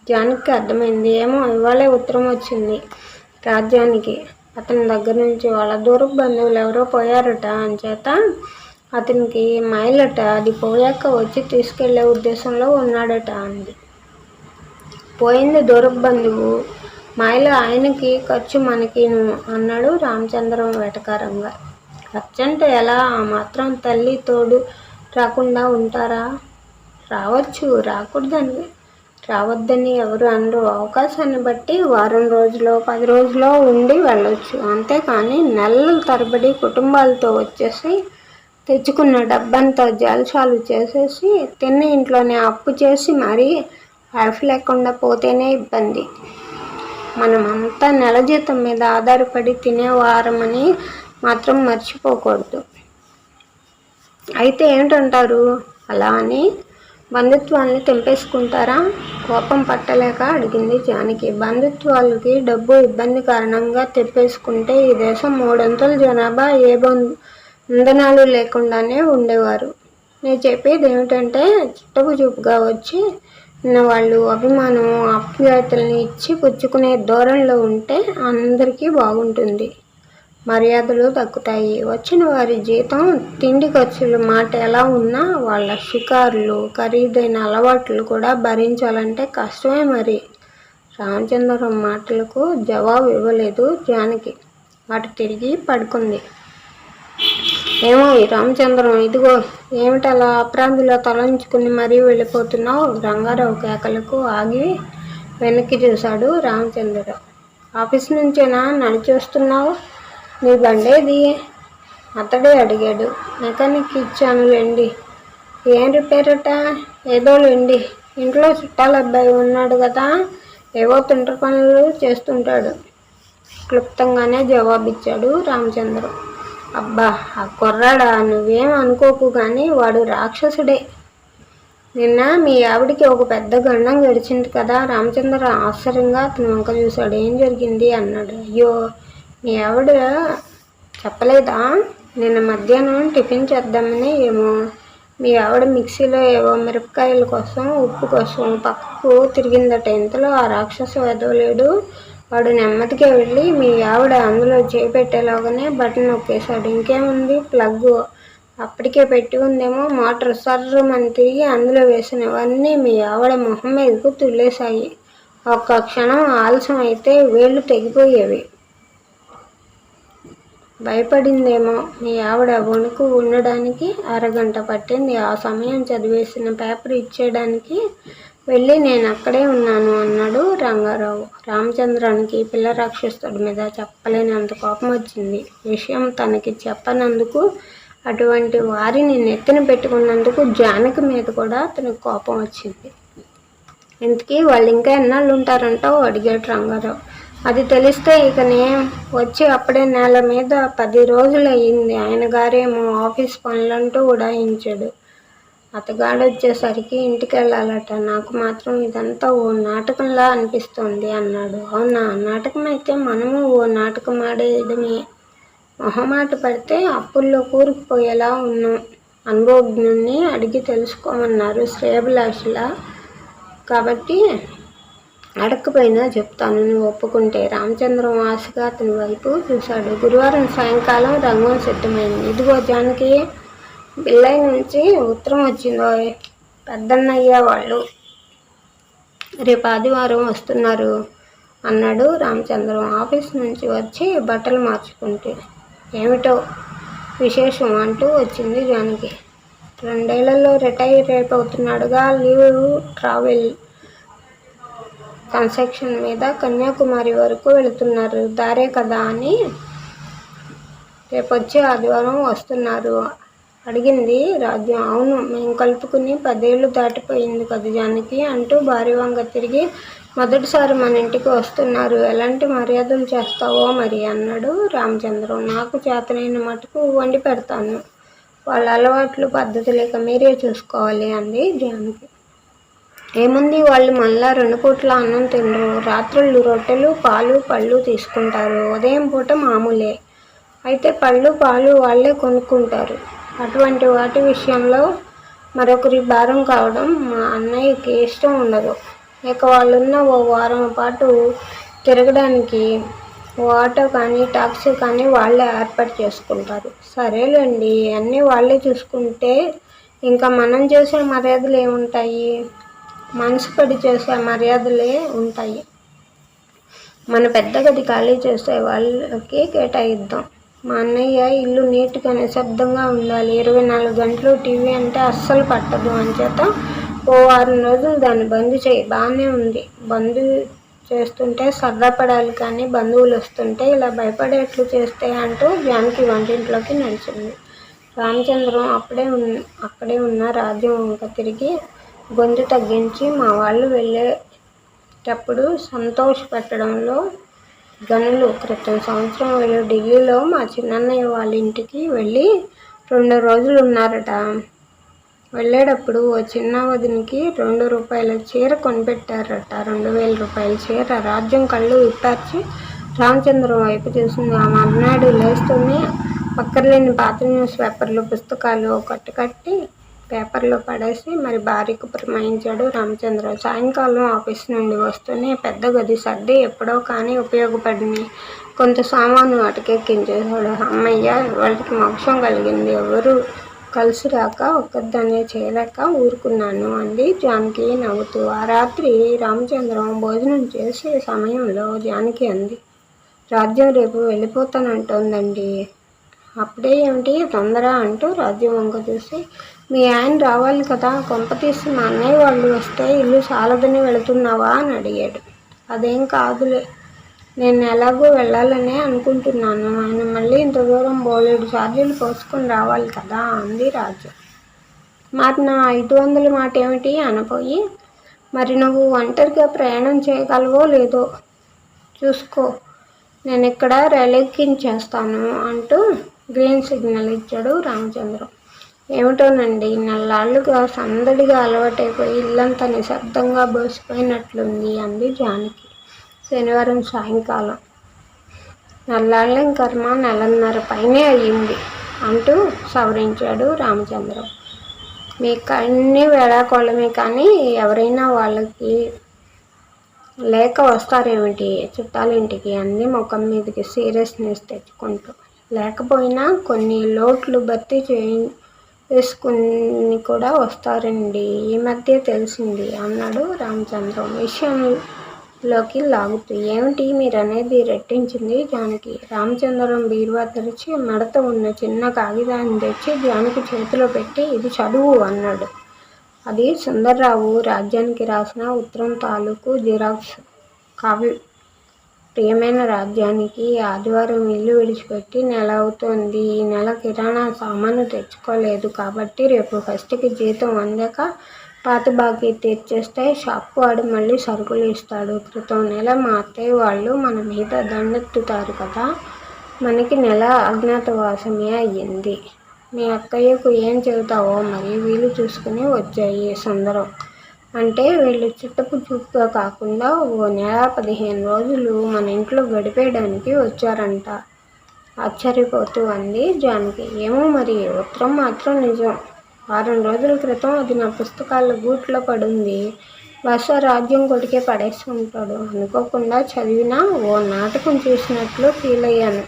జానకి అర్థమైంది. ఏమో ఇవాళే ఉత్తరం వచ్చింది రాజ్యానికి. అతని దగ్గర నుంచి వాళ్ళ దూరపు బంధువులు ఎవరో పోయారట. అంచేత అతనికి మైలట. అది పోయాక వచ్చి తీసుకెళ్లే ఉద్దేశంలో ఉన్నాడట అంది. పోయింది దూరపు బంధువు, మైల ఆయనకి, ఖర్చు మనకిను అన్నాడు రామచంద్రం వెటకారంగా. ఖర్చంటే ఎలా? ఆ మాత్రం తల్లి తోడు రాకుండా ఉంటారా? రావచ్చు, రావద్దని ఎవరు అనరు. అవకాశాన్ని బట్టి వారం రోజులో 10 రోజులో ఉండి వెళ్ళొచ్చు. అంతేకాని నెలల తరబడి కుటుంబాలతో వచ్చేసి తెచ్చుకున్న డబ్బంతా జల్సాలు చేసేసి తిన్న ఇంట్లోనే అప్పు చేసి మరీ లైఫ్ లేకుండా పోతేనే ఇబ్బంది. మనమంతా నెల జీతం మీద ఆధారపడి తినేవారమని మాత్రం మర్చిపోకూడదు. అయితే ఏంటంటారు? అలా అని బంధుత్వాల్ని తెంపేసుకుంటారా? కోపం పట్టలేక అడిగింది జానకి. బంధుత్వాలకి డబ్బు ఇబ్బంది కారణంగా తెప్పేసుకుంటే ఈ దేశం 300 జనాభా ఏ బంధనాలు లేకుండానే ఉండేవారు. నేను చెప్పేది ఏమిటంటే, చిట్టపు చూపుగా వచ్చి వాళ్ళు అభిమానం ఆప్యాయతల్ని ఇచ్చి పుచ్చుకునే ధోరణిలో ఉంటే అందరికీ బాగుంటుంది. మర్యాదలు దక్కుతాయి. వచ్చిన వారి జీతం, తిండి ఖర్చులు మాట ఎలా ఉన్నా వాళ్ళ షికారులు, ఖరీదైన అలవాట్లు కూడా భరించాలంటే కష్టమే మరి. రామచంద్రం మాటలకు జవాబు ఇవ్వలేదు జానకి. అటు తిరిగి పడుకుంది. ఏమో ఈ రామచంద్రం, ఇదిగో ఏమిటలా అపరాధిలో తలంచుకుని మరీ వెళ్ళిపోతున్నావు? రంగారావు కేకలకు ఆగి వెనక్కి చూశాడు రామచంద్రరావు. ఆఫీస్ నుంచేనా నడిచి వస్తున్నావు? నీ బండేది? అతడే అడిగాడు. మెకానిక్ ఇచ్చానులేండి. ఏం రిపేరట? ఏదోలేండి. ఇంట్లో చుట్టాల అబ్బాయి ఉన్నాడు కదా, ఏవో తుంట పనులు చేస్తుంటాడు క్లుప్తంగానే జవాబిచ్చాడు రామచంద్రం. అబ్బా ఆ కుర్రాడా, నువ్వేం అనుకోకు కానీ వాడు రాక్షసుడే. నిన్న మీ ఆవిడికి ఒక పెద్ద గండం గడిచింది కదా. రామచంద్ర ఆశ్చర్యంగా అతని వంక చూశాడు. ఏం జరిగింది అన్నాడు. అయ్యో, మీ ఆవిడ చెప్పలేదా? నిన్న మధ్యాహ్నం టిఫిన్ చేద్దామని ఏమో మీ ఆవిడ మిక్సీలో ఏవో మిరపకాయల కోసం, ఉప్పు కోసం పక్కకు తిరిగిందట. ఇంతలో ఆ రాక్షసు ఎదవలేడు, వాడు నెమ్మదిగా వెళ్ళి మీ ఆవిడ అందులో చేపెట్టేలాగానే బటన్ నొక్కేశాడు. ఇంకేముంది, ప్లగ్ అప్పటికే పెట్టి ఉందేమో. మోటార్ సర్రమని తిరిగి అందులో వేసినవన్నీ మీ ఆవిడ మొహం మీదకు తుల్లేశాయి. ఒక్క క్షణం ఆలస్యం అయితే వేళ్ళు తెగిపోయేవి. భయపడిందేమో మీ ఆవిడ. వణుకు ఉండడానికి అరగంట పట్టింది. ఆ సమయం చదివేసిన పేపర్ ఇచ్చేయడానికి వెళ్ళి నేను అక్కడే ఉన్నాను అన్నాడు రంగారావు. రామచంద్రానికి పిల్ల రాక్షసుడి మీద చెప్పలేనంత కోపం వచ్చింది. విషయం తనకి చెప్పనందుకు, అటువంటి వారిని నెత్తిన పెట్టుకున్నందుకు జానకి మీద కూడా అతనికి కోపం వచ్చింది. ఇంతకీ వాళ్ళు ఇంకా ఎన్నాళ్ళు ఉంటారంటావు? అడిగాడు రంగారావు. అది తెలిస్తే ఇకనే వచ్చి అప్పుడే నెల మీద 10 రోజులు అయ్యింది. ఆయన గారేమో ఆఫీస్ పనులంటూ ఉడాయించాడు. అతగాడొచ్చేసరికి ఇంటికి వెళ్ళాలట. నాకు మాత్రం ఇదంతా ఓ నాటకంలా అనిపిస్తోంది అన్నాడు. అవునా? నాటకం అయితే మనము ఓ నాటకం ఆడేయడమే. మొహమాట పడితే అప్పుల్లో కూరుకుపోయేలా ఉన్నాం. అనుభవజ్ఞుణ్ణి అడిగి తెలుసుకోమన్నారు శ్రేయభిలాషిలా. కాబట్టి అడగకపోయినా చెప్తాను, నువ్వు ఒప్పుకుంటే. రామచంద్రం ఆశగా అతని వైపు చూశాడు. గురువారం సాయంకాలం రంగం సిద్ధమైంది. ఇదిగో జానకి, బిల్లై నుంచి ఉత్తరం వచ్చిందో. పెద్దన్నయ్య వాళ్ళు రేపు ఆదివారం వస్తున్నారు అన్నాడు రామచంద్రం ఆఫీస్ నుంచి వచ్చి బట్టలు మార్చుకుంటే. ఏమిటో విశేషం అంటూ వచ్చింది జానకి. 2 ఏళ్లలో రిటైర్ అయిపోతున్నాడుగా. లీవ్ ట్రావెల్ కన్స్ట్రక్షన్ మీద కన్యాకుమారి వరకు వెళుతున్నారు. దారే కదా అని రేపొచ్చే ఆదివారం వస్తున్నారు అడిగింది రాజ్యం. అవును, మేము కలుపుకుని 10 ఏళ్ళు దాటిపోయింది కదా జానకి అంటూ భార్య వంగ తిరిగి, మొదటిసారి మన ఇంటికి వస్తున్నారు, ఎలాంటి మర్యాదలు చేస్తావో మరి అన్నాడు రామచంద్రం. నాకు చేతనైన మటుకు వండి పెడతాను, వాళ్ళ అలవాట్లు పద్ధతులు ఇక మీరే చూసుకోవాలి అంది జానకి. ఏముంది, వాళ్ళు మళ్ళా 2 పూట్ల అన్నం తినరు. రాత్రుళ్ళు రొట్టెలు, పాలు, పళ్ళు తీసుకుంటారు. ఉదయం పూట మామూలే. అయితే పళ్ళు, పాలు వాళ్ళే కొనుక్కుంటారు. అటువంటి వాటి విషయంలో మరొకరి భారం కావడం మా అన్నయ్యకి ఇష్టం ఉండదు. ఇక వాళ్ళున్న ఓ వారం పాటు తిరగడానికి ఓ ఆటో కానీ, టాక్సీ కానీ వాళ్ళే ఏర్పాటు చేసుకుంటారు. సరేలేండి, అన్నీ వాళ్ళే చూసుకుంటే ఇంకా మనం చేసే మర్యాదలు ఏముంటాయి? మనసు పడి చేసే మర్యాదలే ఉంటాయి. మన పెద్ద గది ఖాళీ చేసే వాళ్ళకి కేటాయిద్దాం. మా అన్నయ్య ఇల్లు నీట్గా నిశ్శబ్దంగా ఉండాలి. 24 గంటలు టీవీ అంటే అస్సలు పట్టదు. అంచేత ఓ వారం రోజులు దాన్ని బంద్ చేయి. బాగానే ఉంది. బంద్ చేస్తుంటే సరదా పడాలి కానీ బంధువులు వస్తుంటే ఇలా భయపడేట్లు చేస్తే అంటూ జానకి వంటింట్లోకి నడిచింది. రామచంద్రం అక్కడే ఉన్న రాజ్యం వంక తిరిగి గొంతు తగ్గించి, మా వాళ్ళు వెళ్ళేటప్పుడు సంతోషపెట్టడంలో గనులు. క్రితం సంవత్సరం వీళ్ళు ఢిల్లీలో మా చిన్నన్నయ్య వాళ్ళ ఇంటికి వెళ్ళి 2 రోజులు ఉన్నారట. వెళ్ళేటప్పుడు ఓ చిన్న వదినికి ₹2 చీర కొనిపెట్టారట. 2000 రూపాయల చీర. రాజ్యం కళ్ళు విప్పార్చి రామచంద్రం వైపు చూసింది. ఆ మర్నాడు లేస్తూనే అక్కర్లేని పాత న్యూస్ పేపర్లు, పుస్తకాలు ఓ కట్టి పేపర్లో పడేసి మరి భార్యకు పురమాయించాడు రామచంద్రం. సాయంకాలం ఆఫీస్ నుండి వస్తూనే పెద్ద గది సర్ది ఎప్పుడో కానీ ఉపయోగపడిని కొంత సామాను అటకెక్కించేశాడు. అమ్మయ్య, ఇవాళకి మోక్షం కలిగింది. ఎవరు కలిసి రాక ఒక్కదాన్నే చేయలేక ఊరుకున్నాను అంది జానకి నవ్వుతూ. ఆ రాత్రి రామచంద్రం భోజనం చేసే సమయంలో జానకి అంది, రాజ్యం రేపు వెళ్ళిపోతానంటోందండి. అప్పుడే ఏమిటి తొందర అంటూ రాజ్యం వంక చూసి, మీ ఆయన రావాలి కదా, కొంపతీసి మా అన్నయ్య వాళ్ళు వస్తే ఇల్లు చాలదని వెళుతున్నావా అని అడిగాడు. అదేం కాదులే, నేను ఎలాగో వెళ్ళాలనే అనుకుంటున్నాను. ఆయన మళ్ళీ ఇంత దూరం బోలెడు ఛార్జీలు పోసుకొని రావాలి కదా అంది రాజ్యం. మరి నా 500 మాట ఏమిటి అనపోయి, మరి నువ్వు ఒంటరిగా ప్రయాణం చేయగలవో లేదో చూసుకో, నేను ఇక్కడ రైలెక్కించేస్తాను అంటూ గ్రీన్ సిగ్నల్ ఇచ్చాడు రామచంద్రం. ఏమిటోనండి, నెల్లాళ్ళుగా సందడిగా అలవాటైపోయి ఇల్లంతా నిశ్శబ్దంగా బోసిపోయినట్లుంది అంది జానకి శనివారం సాయంకాలం. నెల్లాళ్ళేం కర్మ, 1.5 పైనే అయ్యింది అంటూ సవరించాడు రామచంద్రం. మీకు అన్నీ వేళాకోళమే కానీ ఎవరైనా వాళ్ళకి లేక వస్తారేమిటి చుట్టాలింటికి అంది ముఖం మీదకి సీరియస్నెస్ తెచ్చుకుంటూ. లేకపోయినా కొన్ని లోట్లు భర్తీ వేసుకుని కూడా వస్తారండి, ఈ మధ్య తెలిసింది అన్నాడు రామచంద్రం విషయంలోకి లాగుతూ. ఏమిటి మీరనేది రెట్టించింది జానకి. రామచంద్రం బీరువా తెరిచి మడత ఉన్న చిన్న కాగితాన్ని తెచ్చి జానకి చేతిలో పెట్టి, ఇది చదువు అన్నాడు. అది సుందర్రావు రాజ్యానికి రాసిన ఉత్తరం తాలూకు జిరాక్స్ కాపీ. ప్రియమైన రాజ్యానికి, ఆదివారం ఇల్లు విడిచిపెట్టి నెల అవుతోంది. ఈ నెల కిరాణా సామాను తెచ్చుకోలేదు కాబట్టి రేపు ఫస్ట్కి జీతం అందాక పాత బాకీ తీర్చేస్తే షాప్ వాడు మళ్ళీ సరుకులు ఇస్తాడు. క్రితం నెల మా అత్తయ్య వాళ్ళు మన మీద దండెత్తుతారు కదా, మనకి నెల అజ్ఞాతవాసమే అయ్యింది. మీ అక్కయ్యకు ఏం చెబుతావో మరి. వీలు చూసుకుని వచ్చాయి సుందరం. అంటే వీళ్ళు చుట్టపు చూపుగా కాకుండా ఓ నెల 15 రోజులు మన ఇంట్లో గడిపేయడానికి వచ్చారంట ఆశ్చర్యపోతూ అంది జానకి. ఏమో మరి, ఉత్తరం మాత్రం నిజం. వారం రోజుల క్రితం అది నా పుస్తకాల గూట్లో పడుంది. బహుశా రాజ్యం కొడికే పడేసి ఉంటాడు. అనుకోకుండా చదివినా ఓ నాటకం చూసినట్లు ఫీల్ అయ్యాను.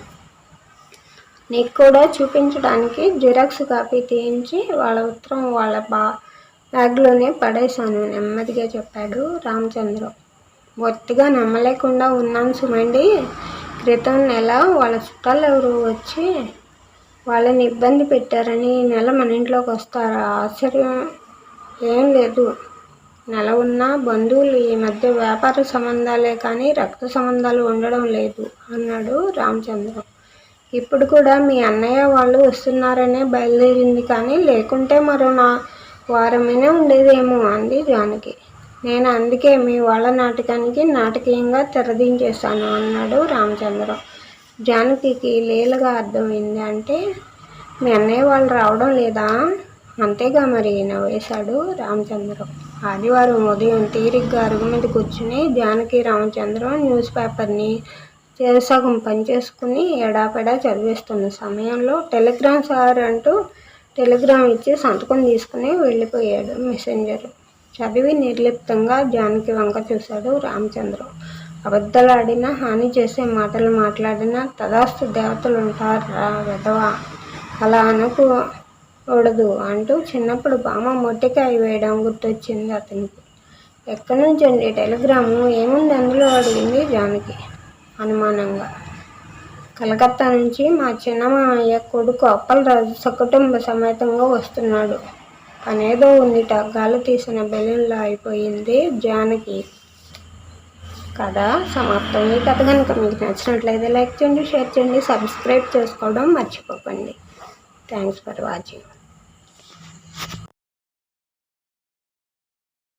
నీకు కూడా చూపించడానికి జిరాక్స్ కాపీ తీయించి వాళ్ళ ఉత్తరం వాళ్ళ బ్యాగ్లోనే పడేశాను నెమ్మదిగా చెప్పాడు రామచంద్రం. బొత్తిగా నమ్మలేకుండా ఉన్నాను సుమండి. క్రితం నెల వాళ్ళ చుట్టాలు ఎవరు వచ్చి వాళ్ళని ఇబ్బంది పెట్టారని ఈ నెల మన ఇంట్లోకి వస్తారా? ఆశ్చర్యం ఏం లేదు. నెల ఉన్న బంధువులు ఈ మధ్య వ్యాపార సంబంధాలే కానీ రక్త సంబంధాలు ఉండడం లేదు అన్నాడు రామచంద్రం. ఇప్పుడు కూడా మీ అన్నయ్య వాళ్ళు వస్తున్నారనే బయలుదేరింది కానీ లేకుంటే మరో వారమైనా ఉండేదేమో అంది జానకి. నేను అందుకే మీ వాళ్ళ నాటకానికి నాటకీయంగా తెరదించేశాను అన్నాడు రామచంద్రం. జానకి లీలగా అర్థమైంది. అంటే మీ అన్నయ్య వాళ్ళు రావడం లేదా? అంతేగా మరి నవ్వేశాడు రామచంద్రం. ఆదివారం ఉదయం తీరిగ్గా అరుగు మీద కూర్చుని జానకి రామచంద్రం న్యూస్ పేపర్ని సగం పనిచేసుకుని ఎడాపెడా చదివేస్తున్న సమయంలో టెలిగ్రామ్ సార్ అంటూ టెలిగ్రామ్ ఇచ్చి సంతకం తీసుకుని వెళ్ళిపోయాడు మెసెంజర్. చదివి నిర్లిప్తంగా జానకి వంక చూశాడు రామచంద్రం. అబద్ధాలాడినా, హాని చేసే మాటలు మాట్లాడినా తదాస్తు దేవతలు ఉంటారా వెధవా, అలా అనకూడదు అంటూ చిన్నప్పుడు బామ్మ మొట్టికాయ వేయడం గుర్తొచ్చింది అతనికి. ఎక్కడి నుంచండి టెలిగ్రాము, ఏముంది అందులో అడిగింది జానకి అనుమానంగా. కలకత్తా నుంచి మా చిన్నమామయ్య కొడుకు అప్పలరాజు సకుటుంబ సమేతంగా వస్తున్నాడు. పనేదో ఉందిట. గాలి తీసిన బెలూన్లా అయిపోయింది జానకి. కథ సమాప్తం. ఈ కథ కనుక మీకు నచ్చినట్లయితే లైక్ చేయండి, షేర్ చేయండి, సబ్స్క్రైబ్ చేసుకోవడం మర్చిపోకండి. Thanks for watching.